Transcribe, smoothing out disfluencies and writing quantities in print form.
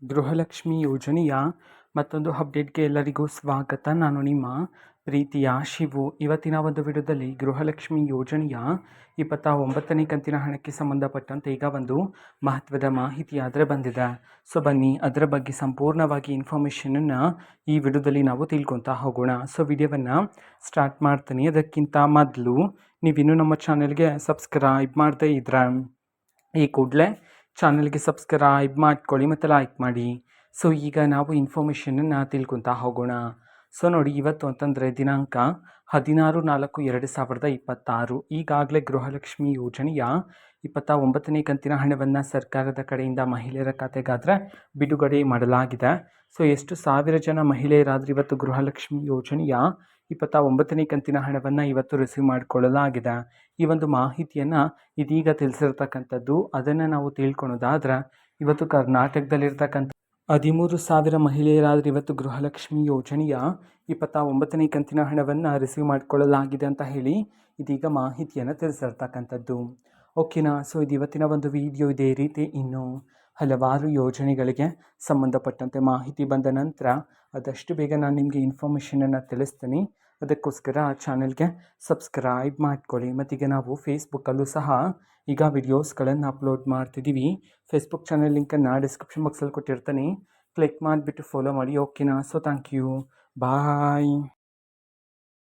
ಗೃಹಲಕ್ಷ್ಮಿ ಯೋಜನೆಯ ಮತ್ತೊಂದು ಅಪ್ಡೇಟ್ಗೆ ಎಲ್ಲರಿಗೂ ಸ್ವಾಗತ. ನಾನು ನಿಮ್ಮ ಪ್ರೀತಿಯ ಶಿವು. ಇವತ್ತಿನ ಒಂದು ವಿಡಿಯೋದಲ್ಲಿ ಗೃಹಲಕ್ಷ್ಮಿ ಯೋಜನೆಯ 29ನೇ ಕಂತಿನ ಹಣಕ್ಕೆ ಸಂಬಂಧಪಟ್ಟಂತೆ ಈಗ ಒಂದು ಮಹತ್ವದ ಮಾಹಿತಿ ಆದರೆ ಬಂದಿದೆ. ಸೊ ಬನ್ನಿ ಅದರ ಬಗ್ಗೆ ಸಂಪೂರ್ಣವಾಗಿ ಇನ್ಫಾರ್ಮೇಷನನ್ನು ಈ ವಿಡಿಯೋದಲ್ಲಿ ನಾವು ತಿಳ್ಕೊತಾ ಹೋಗೋಣ. ಸೊ ವಿಡಿಯೋವನ್ನು ಸ್ಟಾರ್ಟ್ ಮಾಡ್ತೀನಿ. ಅದಕ್ಕಿಂತ ಮೊದಲು ನೀವಿನ್ನೂ ನಮ್ಮ ಚಾನೆಲ್ಗೆ ಸಬ್ಸ್ಕ್ರೈಬ್ ಮಾಡದೇ ಇದ್ರೆ ಈ ಕೂಡಲೇ ಚಾನಲ್ಗೆ ಸಬ್ಸ್ಕ್ರೈಬ್ ಮಾಡ್ಕೊಳ್ಳಿ ಮತ್ತು ಲೈಕ್ ಮಾಡಿ. ಸೊ ಈಗ ನಾವು ಇನ್ಫಾರ್ಮೇಷನನ್ನು ತಿಳ್ಕೊತಾ ಹೋಗೋಣ. ಸೊ ನೋಡಿ, ಇವತ್ತು ಅಂತಂದರೆ ದಿನಾಂಕ 16/4/2026 ಈಗಾಗಲೇ ಗೃಹಲಕ್ಷ್ಮಿ ಯೋಜನೆಯ 29ನೇ ಕಂತಿನ ಹಣವನ್ನು ಸರ್ಕಾರದ ಕಡೆಯಿಂದ ಮಹಿಳೆಯರ ಖಾತೆಗಾದರೆ ಬಿಡುಗಡೆ ಮಾಡಲಾಗಿದೆ. ಸೊ ಎಷ್ಟು ಸಾವಿರ ಜನ ಮಹಿಳೆಯರಾದರೂ ಇವತ್ತು ಗೃಹಲಕ್ಷ್ಮಿ ಯೋಜನೆಯ 29ನೇ ಕಂತಿನ ಹಣವನ್ನು ಇವತ್ತು ರಿಸೀವ್ ಮಾಡಿಕೊಳ್ಳಲಾಗಿದೆ. ಈ ಒಂದು ಮಾಹಿತಿಯನ್ನು ಇದೀಗ ತಿಳಿಸಿರ್ತಕ್ಕಂಥದ್ದು. ಅದನ್ನು ನಾವು ತಿಳ್ಕೊಳೋದಾದ್ರೆ, ಇವತ್ತು ಕರ್ನಾಟಕದಲ್ಲಿರ್ತಕ್ಕಂಥ 13,000 ಮಹಿಳೆಯರಾದರೆ ಇವತ್ತು ಗೃಹಲಕ್ಷ್ಮಿ ಯೋಜನೆಯ 29ನೇ ಕಂತಿನ ಹಣವನ್ನು ರಿಸೀವ್ ಮಾಡಿಕೊಳ್ಳಲಾಗಿದೆ ಅಂತ ಹೇಳಿ ಇದೀಗ ಮಾಹಿತಿಯನ್ನು ತಿಳಿಸಿರ್ತಕ್ಕಂಥದ್ದು. ಓಕೆನಾ. ಸೊ ಇದು ಇವತ್ತಿನ ಒಂದು ವಿಡಿಯೋ. ಇದೇ ರೀತಿ ಇನ್ನು ಹಲವಾರು ಯೋಜನೆಗಳಿಗೆ ಸಂಬಂಧಪಟ್ಟಂತೆ ಮಾಹಿತಿ ಬಂದ ನಂತರ ಆದಷ್ಟು ಬೇಗ ನಾನು ನಿಮಗೆ ಇನ್ಫಾರ್ಮೇಷನನ್ನು ತಿಳಿಸ್ತೀನಿ. ಅದಕ್ಕೋಸ್ಕರ ಚಾನಲ್ಗೆ ಸಬ್ಸ್ಕ್ರೈಬ್ ಮಾಡ್ಕೊಳ್ಳಿ. ಮತ್ತೀಗ ನಾವು ಫೇಸ್ಬುಕ್ಕಲ್ಲೂ ಸಹ ಈಗ ವಿಡಿಯೋಸ್ಗಳನ್ನು ಅಪ್ಲೋಡ್ ಮಾಡ್ತಿದ್ದೀವಿ. ಫೇಸ್ಬುಕ್ ಚಾನಲ್ ಲಿಂಕನ್ನು ಡಿಸ್ಕ್ರಿಪ್ಷನ್ ಬಾಕ್ಸಲ್ಲಿ ಕೊಟ್ಟಿರ್ತೀನಿ. ಕ್ಲಿಕ್ ಮಾಡಿಬಿಟ್ಟು ಫಾಲೋ ಮಾಡಿ. ಓಕೆನಾ. So thank you. ಬಾಯ್.